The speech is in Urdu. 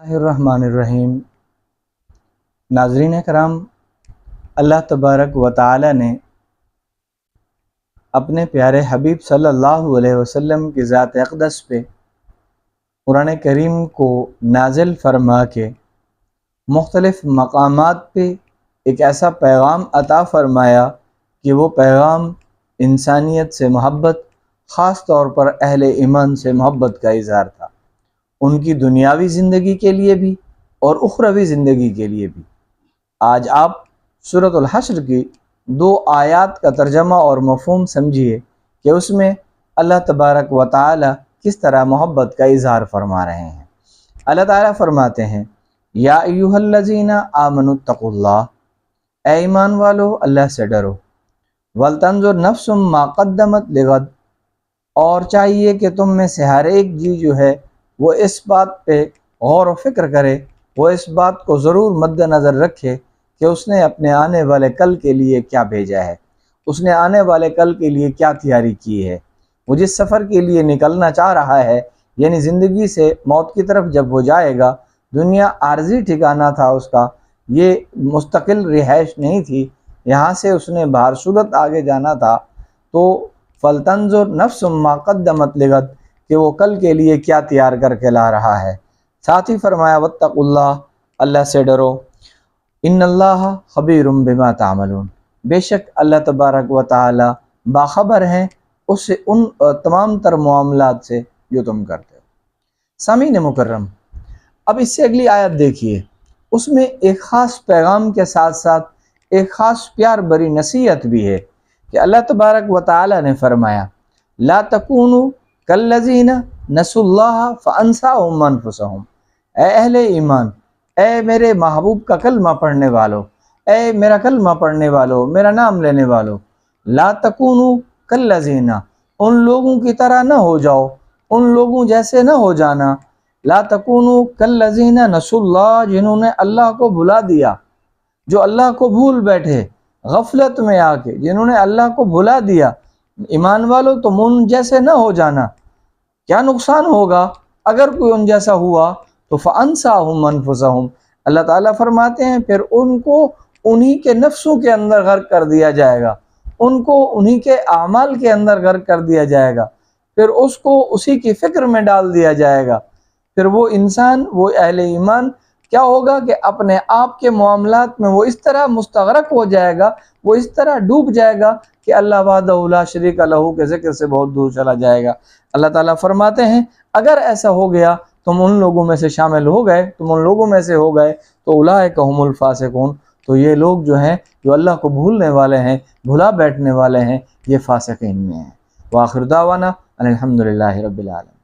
الرحمن الرحیم۔ ناظرین کرام، اللہ تبارک و تعالی نے اپنے پیارے حبیب صلی اللہ علیہ وسلم کی ذات اقدس پہ قرآن کریم کو نازل فرما کے مختلف مقامات پہ ایک ایسا پیغام عطا فرمایا کہ وہ پیغام انسانیت سے محبت، خاص طور پر اہل ایمان سے محبت کا اظہار تھا، ان کی دنیاوی زندگی کے لیے بھی اور اخروی زندگی کے لیے بھی۔ آج آپ سورۃ الحشر کی 2 آیات کا ترجمہ اور مفہوم سمجھیے کہ اس میں اللہ تبارک و تعالی کس طرح محبت کا اظہار فرما رہے ہیں۔ اللہ تعالیٰ فرماتے ہیں، یا ایھا الذین آمنوا اتقوا اللہ، اے ایمان والو اللہ سے ڈرو، ولتنظر نفس ما قدمت لغد، اور چاہیے کہ تم میں سے ہر ایک جی جو ہے وہ اس بات پہ غور و فکر کرے، وہ اس بات کو ضرور مد نظر رکھے کہ اس نے اپنے آنے والے کل کے لیے کیا بھیجا ہے، اس نے آنے والے کل کے لیے کیا تیاری کی ہے۔ وہ جس سفر کے لیے نکلنا چاہ رہا ہے، یعنی زندگی سے موت کی طرف جب وہ جائے گا، دنیا عارضی ٹھکانہ تھا اس کا، یہ مستقل رہائش نہیں تھی، یہاں سے اس نے بہر صورت آگے جانا تھا۔ تو فلتنظر نفس ما قدمت لغد، کہ وہ کل کے لیے کیا تیار کر کے لا رہا ہے۔ ساتھ ہی فرمایا واتقوا اللہ، اللہ سے ڈرو، ان اللہ خبیر بما تعملون، بے شک اللہ تبارک و تعالی باخبر ہیں اس سے ان تمام تر معاملات سے جو تم کرتے ہو۔ سامعین مکرم، اب اس سے اگلی آیت دیکھیے، اس میں ایک خاص پیغام کے ساتھ ساتھ ایک خاص پیار بری نصیحت بھی ہے کہ اللہ تبارک و تعالی نے فرمایا لا تکونوا کالذین نسوا اللہ فانساہم انفسہم، اے اہل ایمان، اے میرے محبوب کا کلمہ پڑھنے والو، اے میرا کلمہ پڑھنے والو، میرا نام لینے والو، لا تکونوا کالذین، ان لوگوں کی طرح نہ ہو جاؤ، ان لوگوں جیسے نہ ہو جانا، لا تکونوا کالذین نسوا اللہ، جنہوں نے اللہ کو بھلا دیا، جو اللہ کو بھول بیٹھے غفلت میں آ کے، جنہوں نے اللہ کو بھلا دیا۔ ایمان والو تم ان جیسے نہ ہو جانا، کیا نقصان ہوگا اگر کوئی ان جیسا ہوا تو فانساہم انفسہم، اللہ تعالیٰ فرماتے ہیں پھر ان کو انہی کے نفسوں کے اندر غرق کر دیا جائے گا، ان کو انہی کے اعمال کے اندر غرق کر دیا جائے گا، پھر اس کو اسی کی فکر میں ڈال دیا جائے گا۔ پھر وہ انسان، وہ اہل ایمان کیا ہوگا کہ اپنے آپ کے معاملات میں وہ اس طرح مستغرق ہو جائے گا، وہ اس طرح ڈوب جائے گا کہ اللہ وحدہ لا شریک لہ کے ذکر سے بہت دور چلا جائے گا۔ اللہ تعالیٰ فرماتے ہیں اگر ایسا ہو گیا، تم ان لوگوں میں سے شامل ہو گئے، تم ان لوگوں میں سے ہو گئے، تو اولئک ھم الفاسقون، تو یہ لوگ جو ہیں جو اللہ کو بھولنے والے ہیں، بھلا بیٹھنے والے ہیں، یہ فاسقین میں ہیں۔ وآخر دعوانا ان الحمد للہ رب العالمین۔